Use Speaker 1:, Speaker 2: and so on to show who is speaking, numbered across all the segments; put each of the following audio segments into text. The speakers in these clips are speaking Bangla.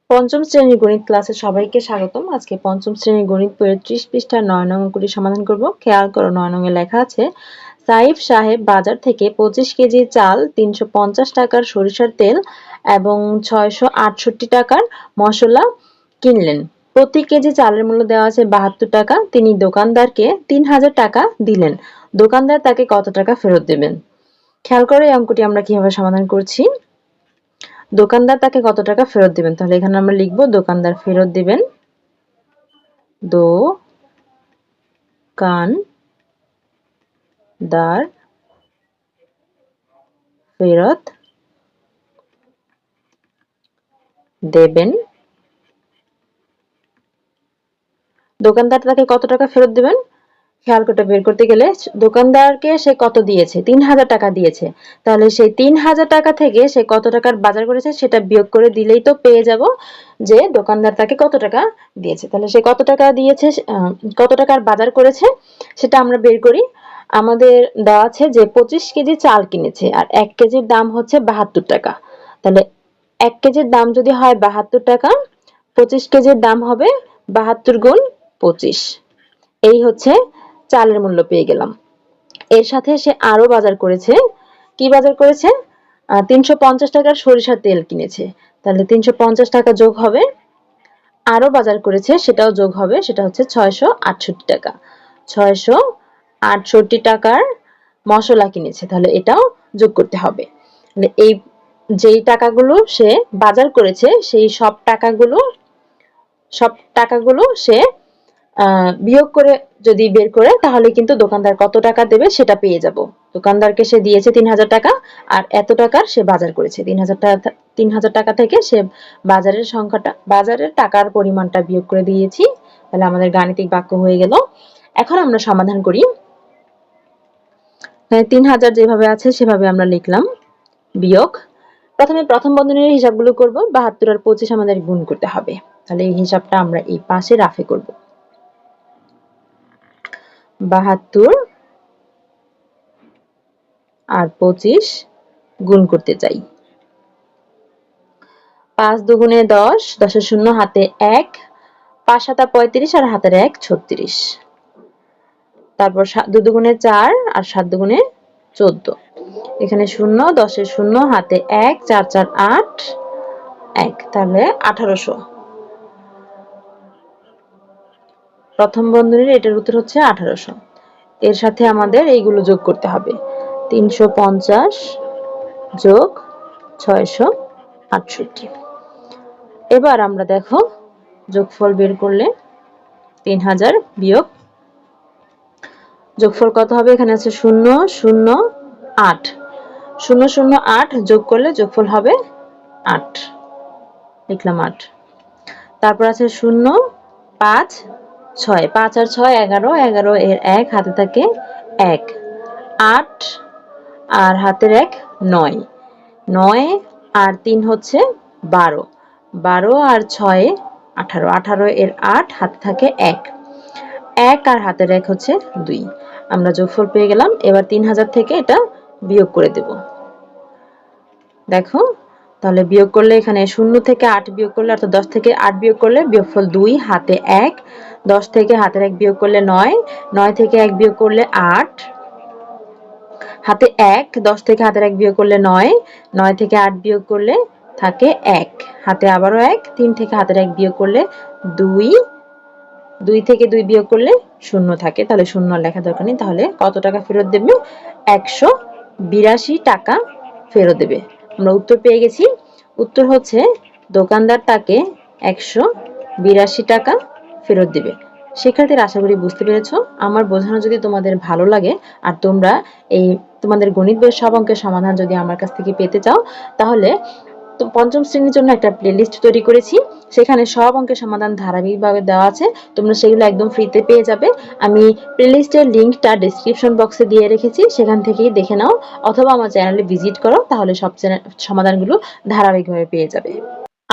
Speaker 1: পঞ্চম শ্রেণীর গণিত ক্লাসে সবাইকে স্বাগতম। আজকে পঞ্চম শ্রেণীর গণিত বইয়ের 30 পৃষ্ঠার 9 নং অঙ্কটি সমাধান করব। খেয়াল করো, 9 নং এ লেখা আছে, সাইফ সাহেব বাজার থেকে 25 কেজি চাল, 350 টাকার সরিষার তেল এবং 668 টাকার মশলা কিনলেন। প্রতি কেজি চালের মূল্য দেওয়া আছে 72 টাকা। তিনি দোকানদারকে 3000 টাকা দিলেন। দোকানদার তাকে কত টাকা ফেরত দেবেন? খেয়াল করো এই অঙ্কটি আমরা কিভাবে সমাধান করছি। দোকানদার তাকে কত টাকা ফেরত দিবেন, তাহলে এখানে আমরা লিখব দোকানদার ফেরত দিবেন, দোকানদার ফেরত দেবেন। দোকানদার তাকে কত টাকা ফেরত দিবেন, খেয়াল করতে বের করতে গেলে দোকানদারকে সে কত দিয়েছে, 3000 টাকা দিয়েছে, তাহলে সেই 3000 টাকা থেকে সে কত টাকার বাজার করেছে সেটা বিয়োগ করে দিলেই তো পেয়ে যাব যে দোকানদার তাকে কত টাকা দিয়েছে। তাহলে সে কত টাকা দিয়েছে, কত টাকার বাজার করেছে সেটা আমরা বের করি। আমাদের দেওয়া আছে যে 25 কেজি চাল কিনেছে আর 1 কেজির দাম হচ্ছে 72 টাকা। তাহলে 1 কেজির দাম যদি হয় 72 টাকা, 25 কেজির দাম হবে 72 গুণ 25। এই হচ্ছে চালের মূল্য পেয়ে গেলাম। এর সাথে সে আরো বাজার করেছে। কি বাজার করেছে? 350 টাকার সরিষার তেল কিনেছে। তাহলে 350 টাকা যোগ হবে, আরো বাজার করেছে সেটাও যোগ হবে, সেটা হচ্ছে 668 টাকা। 668 টাকার মশলা কিনেছে, তাহলে এটাও যোগ করতে হবে। এই যেই টাকাগুলো সে বাজার করেছে সেই সব টাকাগুলো সে বিয়োগ করে যদি বের করে তাহলে কিন্তু দোকানদার কত টাকা দেবে সেটা পেয়ে যাব। দোকানদারকে সে দিয়েছে 3000 টাকা আর এত টাকার সে বাজার করেছে। 3000 টাকা থেকে সে বাজারের টাকার পরিমাণটা বিয়োগ করে দিয়েছি। তাহলে আমাদের গাণিতিক বাক্য হয়ে গেল। এখন আমরা সমাধান করি। 3000 যেভাবে আছে সেভাবে আমরা লিখলাম, বিয়োগ। প্রথমে প্রথম বন্ধনীর হিসাবগুলো করব। 72 আর 25 আমাদের গুণ করতে হবে। তাহলে এই হিসাবটা আমরা এই পাশে রাফে করব। 72 আর 25 গুণ করতে চাই। 5 দুগুণে 10, 10 এর শূন্য হাতে 1, 5 7 35 আর হাতের 1 36। তারপর 2 দুগুণে 4 আর 7 দুগুণে 14। এখানে শূন্য, 10 এর শূন্য হাতে 1, 4 4 8, 1, তাহলে 1800। প্রথম বন্ধনীর এটার উত্তর হচ্ছে 1800। এর সাথে আমাদের এইগুলো যোগ করতে হবে। 350 যোগ 668। এবার আমরা দেখো যোগফল বের করলে 3000 বিয়োগ যোগফল কত হবে, এখানে আছে 0 0 8, 0 0 8 যোগ করলে যোগফল হবে 8, লিখলাম 8। তারপর আছে 0 5 6, 5 আর 6 11, 11 এর 1 হাতে থাকে 1, 8 আর হাতের 1 9, 9 আর 3 হচ্ছে 12, 12 আর 6 18, 18 এর 8 হাতে থাকে 1, 1 আর হাতের 1 হচ্ছে 2। আমরা যোগফল পেয়ে গেলাম। এবার 3000 থেকে এটা বিয়োগ করে দেব। দেখো, তাহলে বিয়োগ করলে এখানে 0 থেকে 8 বিয়োগ করলে অর্থাৎ 10 থেকে 8 বিয়োগ করলে বিয়োগফল 2, হাতে 1, 10 থেকে হাতের 1 বিয়োগ করলে 9, 9 থেকে 1 বিয়োগ করলে 8, হাতে 1, 10 থেকে হাতের 1 বিয়োগ করলে 9, 9 থেকে 8 বিয়োগ করলে থাকে 1, হাতে আবারও 1, 3 থেকে হাতের 1 বিয়োগ করলে 2, 2 থেকে 2 বিয়োগ করলে 0 থাকে, তাহলে 0 লেখা দরকার নেই। তাহলে কত টাকা ফেরত দেবে? 182 টাকা ফেরত দেবে। আমরা উত্তর পেয়ে গেছি। উত্তর হচ্ছে দোকানদার তাকে 182 টাকা ফেরত দেবে। শিক্ষার্থীরা, আশা করি বুঝতে পেরেছো। আমার বোঝানো যদি তোমাদের ভালো লাগে আর তোমরা এই তোমাদের গণিত বইয়ের সব অঙ্কের সমাধান যদি আমার কাছ থেকে পেতে চাও, তাহলে তো পঞ্চম শ্রেণীর জন্য একটা প্লেলিস্ট তৈরি করেছি। সেখানে সব অঙ্কের সমাধান ধারাবাহিকভাবে দেওয়া আছে, তোমরা সেগুলো একদম ফ্রিতে পেয়ে যাবে। আমি প্লেলিস্টের লিঙ্কটা ডেসক্রিপশন বক্সে দিয়ে রেখেছি, সেখান থেকেই দেখে নাও, অথবা আমার চ্যানেলে ভিজিট করো, তাহলে সব সমাধানগুলো ধারাবাহিকভাবে পেয়ে যাবে।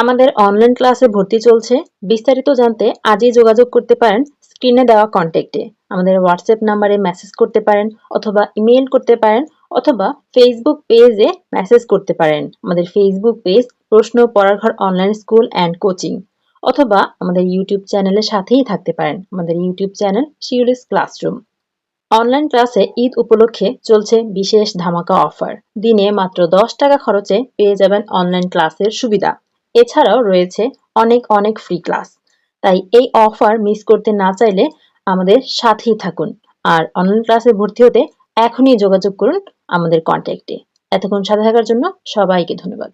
Speaker 1: আমাদের অনলাইন ক্লাসে ভর্তি চলছে। বিস্তারিত জানতে আজই যোগাযোগ করতে পারেন স্ক্রিনে দেওয়া কন্ট্যাক্টে। আমাদের হোয়াটসঅ্যাপ নাম্বারে মেসেজ করতে পারেন অথবা ইমেইল করতে পারেন অথবা ফেসবুক পেজে মেসেজ করতে পারেন। আমাদের ফেসবুক পেজ প্রশ্ন পড়ার ঘর অনলাইন স্কুল অ্যান্ড কোচিং, অথবা আমাদের ইউটিউব চ্যানেলের সাথেই থাকতে পারেন, আমাদের YouTube channel Shiuli's classroom. Online ক্লাসে ঈদ উপলক্ষে চলছে বিশেষ ধামাকা অফার। দিনে মাত্র 10 টাকা খরচে পেয়ে যাবেন অনলাইন ক্লাসের সুবিধা। এছাড়াও রয়েছে অনেক অনেক ফ্রি ক্লাস। তাই এই অফার মিস করতে না চাইলে আমাদের সাথেই থাকুন। আর অনলাইন ক্লাসে ভর্তি হতে এখনই যোগাযোগ করুন আমাদের কন্ট্যাক্টে। এতক্ষণ সাথে থাকার জন্য সবাইকে ধন্যবাদ।